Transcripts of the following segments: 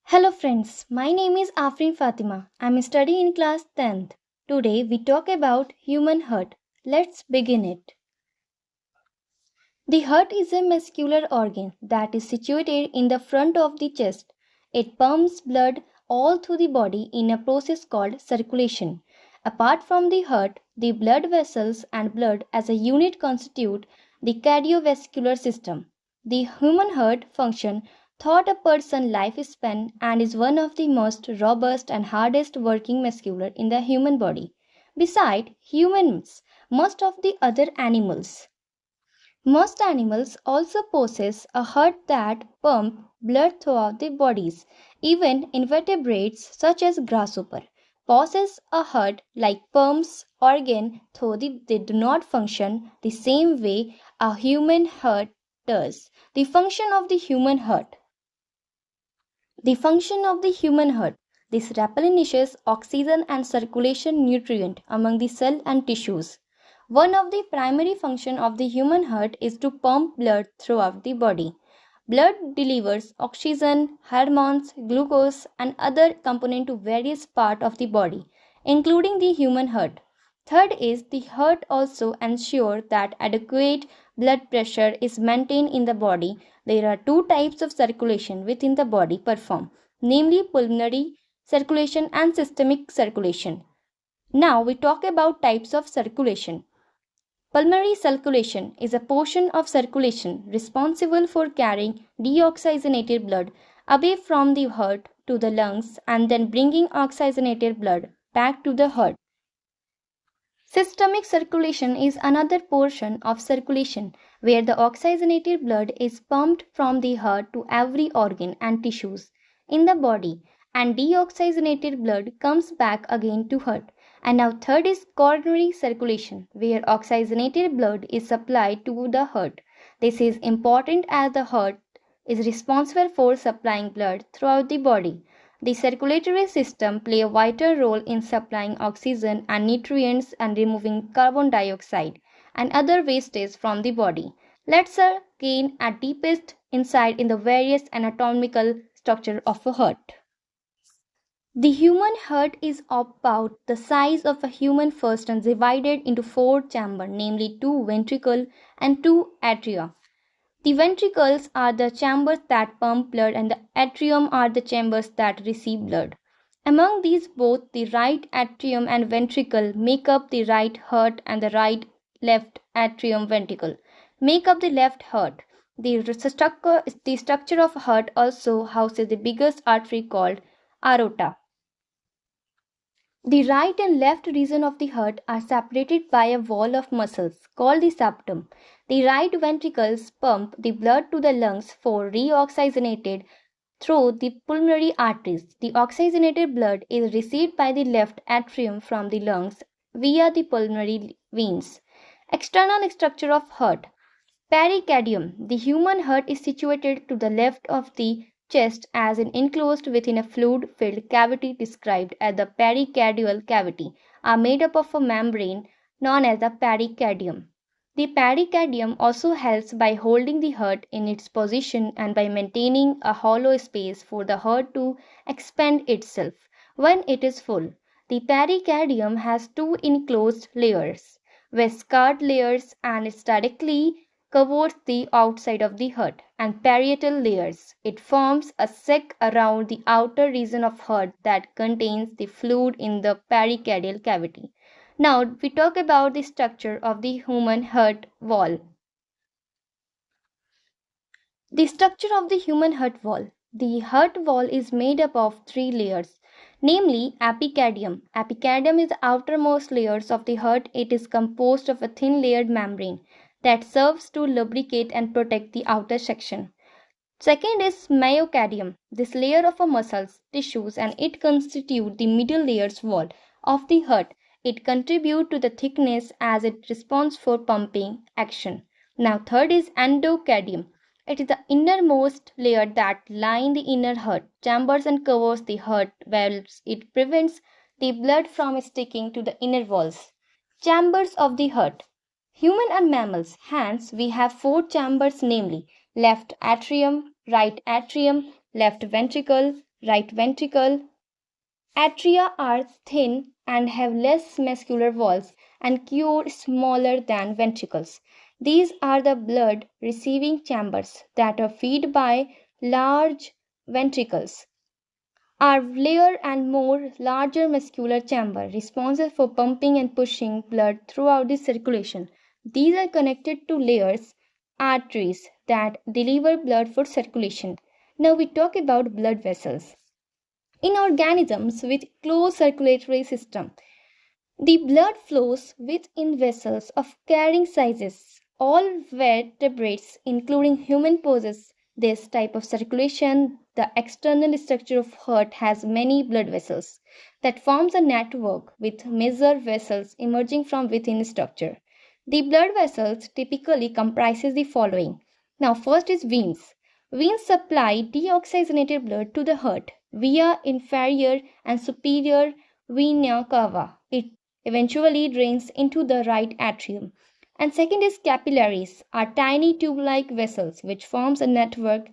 Hello friends, my name is Afrin Fatima. I am studying in class 10th. Today we talk about human heart. Let's begin it. The heart is a muscular organ that is situated in the front of the chest. It pumps blood all through the body in a process called circulation. Apart from the heart, the blood vessels and blood as a unit constitute the cardiovascular system. The human heart function throughout a person's lifespan and is one of the most robust and hardest working muscular in the human body. Besides humans, most animals also possess a heart that pumps blood throughout their bodies. Even invertebrates such as grasshopper possess a heart like pumps organ, though they do not function the same way a human heart does. The function of the human heart. This replenishes oxygen and circulation nutrient among the cell and tissues. One of the primary functions of the human heart is to pump blood throughout the body. Blood delivers oxygen, hormones, glucose, and other components to various parts of the body, including the human heart. Third is the heart also ensures that adequate blood pressure is maintained in the body. There are two types of circulation within the body performed, namely pulmonary circulation and systemic circulation. Now we talk about types of circulation. Pulmonary circulation is a portion of circulation responsible for carrying deoxygenated blood away from the heart to the lungs and then bringing oxygenated blood back to the heart. Systemic circulation is another portion of circulation where the oxygenated blood is pumped from the heart to every organ and tissues in the body and deoxygenated blood comes back again to heart. And now third is coronary circulation where oxygenated blood is supplied to the heart. This is important as the heart is responsible for supplying blood throughout the body. The circulatory system play a vital role in supplying oxygen and nutrients and removing carbon dioxide and other wastes from the body. Let's gain a deepest insight in the various anatomical structure of a heart. The human heart is about the size of a human fist and divided into four chambers, namely two ventricles and two atria. The ventricles are the chambers that pump blood and the atrium are the chambers that receive blood. Among these both the right atrium and ventricle make up the right heart and the right left atrium ventricle make up the left heart. The structure of heart also houses the biggest artery called aorta. The right and left region of the heart are separated by a wall of muscles called the septum. The right ventricles pump the blood to the lungs for reoxygenated through the pulmonary arteries. The oxygenated blood is received by the left atrium from the lungs via the pulmonary veins. External structure of heart. Pericardium. The human heart is situated to the left of the chest as in enclosed within a fluid-filled cavity described as the pericardial cavity are made up of a membrane known as the pericardium. The pericardium also helps by holding the heart in its position and by maintaining a hollow space for the heart to expand itself when it is full. The pericardium has two enclosed layers, vascular layers and it directly covers the outside of the heart and parietal layers. It forms a sac around the outer region of heart that contains the fluid in the pericardial cavity. Now we talk about the structure of the human heart wall. The structure of the human heart wall. The heart wall is made up of three layers, namely epicardium. Epicardium is the outermost layers of the heart. It is composed of a thin layered membrane that serves to lubricate and protect the outer section. Second is myocardium. This layer of muscles, tissues and it constitutes the middle layers wall of the heart. It contributes to the thickness as it responds for pumping action. Now third is endocardium. It is the innermost layer that line the inner heart chambers and covers the heart valves. It prevents the blood from sticking to the inner walls. Chambers of the heart. Human and mammals, hence we have four chambers namely left atrium, right ventricle, right ventricle. Atria are thin and have less muscular walls and cure smaller than ventricles. These are the blood receiving chambers that are fed by large ventricles. Are layer and more larger muscular chamber responsible for pumping and pushing blood throughout the circulation. These are connected to layers, arteries that deliver blood for circulation. Now we talk about blood vessels. In organisms with closed circulatory system, the blood flows within vessels of carrying sizes. All vertebrates, including human, possess this type of circulation. The external structure of heart has many blood vessels that forms a network with major vessels emerging from within structure. The blood vessels typically comprises the following. Now, first is veins. Veins supply deoxygenated blood to the heart via inferior and superior vena cava. It eventually drains into the right atrium. And second is capillaries, are tiny tube-like vessels which forms a network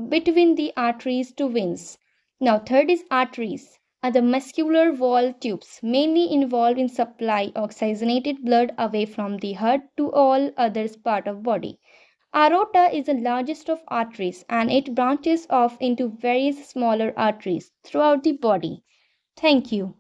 between the arteries to veins. Now third is arteries, are the muscular wall tubes mainly involved in supply oxygenated blood away from the heart to all other part of body. Aorta is the largest of arteries and it branches off into various smaller arteries throughout the body. Thank you.